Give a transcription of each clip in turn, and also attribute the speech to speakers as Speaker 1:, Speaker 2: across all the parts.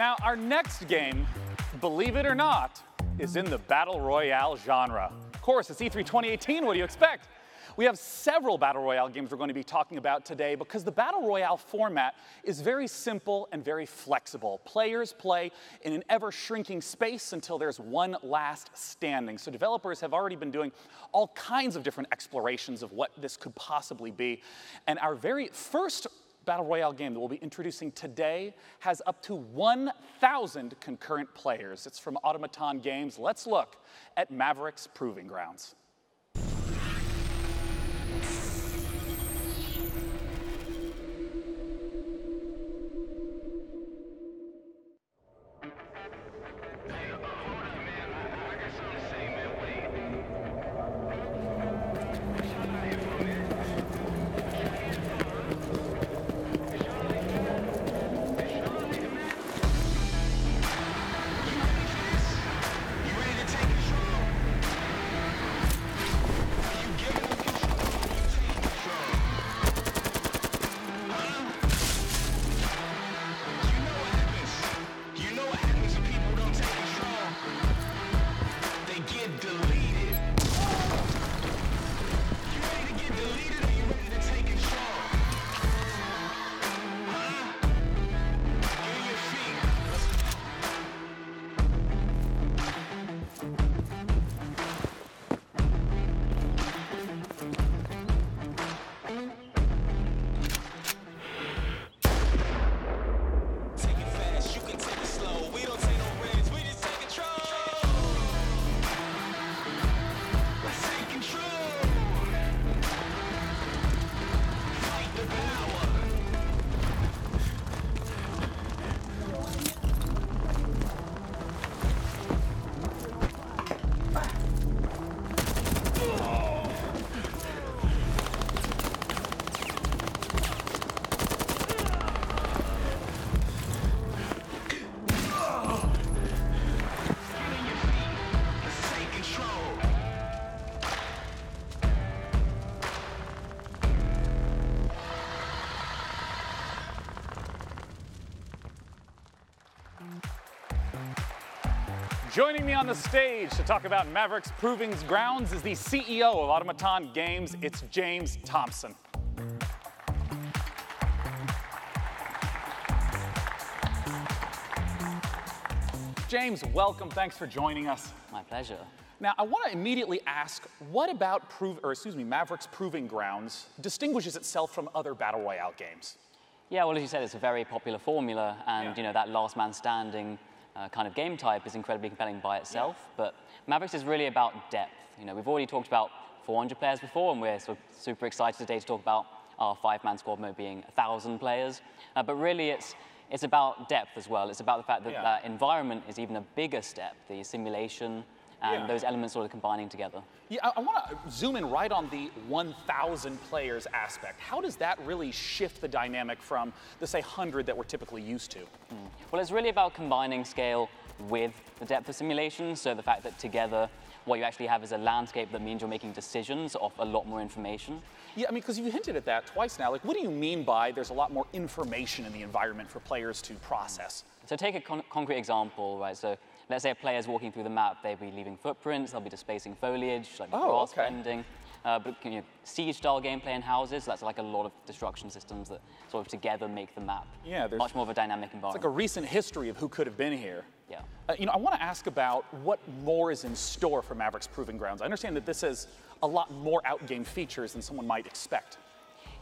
Speaker 1: Now, our next game, believe it or not, is in the Battle Royale genre. Of course, it's E3 2018, what do you expect? We have several Battle Royale games we're going to be talking about today because the Battle Royale format is very simple and very flexible. Players play in an ever-shrinking space until there's one last standing. So developers have already been doing all kinds of different explorations of what this could possibly be. And our very first Battle Royale game that we'll be introducing today has up to 1,000 concurrent players. It's from Automaton Games. Let's look at Mavericks Proving Grounds. Joining me on the stage to talk about Mavericks Proving Grounds is the CEO of Automaton Games. It's James Thompson. James, welcome. Thanks for joining us.
Speaker 2: My pleasure.
Speaker 1: Now, I want to immediately ask, what about Mavericks Proving Grounds distinguishes itself from other Battle Royale games?
Speaker 2: Yeah, well, as you said, it's a very popular formula, and you know that last man standing kind of game type is incredibly compelling by itself. But Mavericks is really about depth. You know, we've already talked about 400 players before, and we're sort of super excited today to talk about our 5-man squad mode being 1,000 players. But really, it's about depth as well. It's about the fact that that environment is even a bigger step, the simulation, and those elements sort of combining together.
Speaker 1: Yeah, I want to zoom in right on the 1,000 players aspect. How does that really shift the dynamic from the, say, 100 that we're typically used to?
Speaker 2: Well, it's really about combining scale with the depth of simulation. So the fact that together, what you actually have is a landscape that means you're making decisions off a lot more information.
Speaker 1: Yeah, I mean, because you hinted at that twice now. Like, what do you mean by there's a lot more information in the environment for players to process?
Speaker 2: So take a concrete example, right? So let's say a player's walking through the map, they'll be leaving footprints, they'll be displacing foliage, like grass bending. But you know, siege-style gameplay in houses, that's like a lot of destruction systems that sort of together make the map much more of a dynamic environment.
Speaker 1: It's like a recent history of who could have been here.
Speaker 2: Yeah.
Speaker 1: You know, I want to ask about what more is in store for Mavericks Proving Grounds. I understand that this has a lot more out-game features than someone might expect.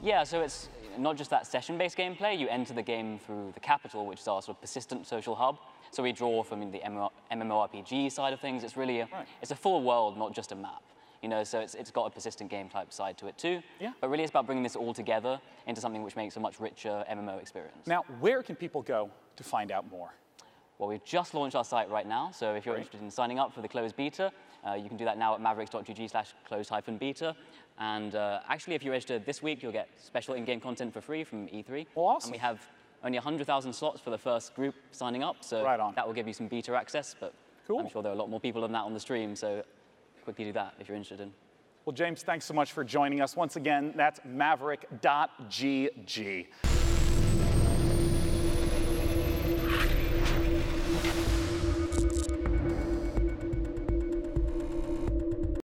Speaker 2: Yeah, so it's not just that session-based gameplay. You enter the game through the capital, which is our sort of persistent social hub. So we draw from the MMORPG side of things. It's really it's a full world, not just a map. You know, so it's got a persistent game type side to it too. Yeah. But really, it's about bringing this all together into something which makes a much richer MMO experience.
Speaker 1: Now, where can people go to find out more?
Speaker 2: Well, we've just launched our site right now. So if you're interested in signing up for the closed beta, you can do that now at mavericks.gg/closed-beta. And actually, if you register this week, you'll get special in-game content for free from E3.
Speaker 1: Well, awesome.
Speaker 2: And we have only 100,000 slots for the first group signing up. So that will give you some beta access. But I'm sure there are a lot more people than that on the stream. So quickly do that if you're interested in.
Speaker 1: Well, James, thanks so much for joining us. Once again, that's maverick.gg.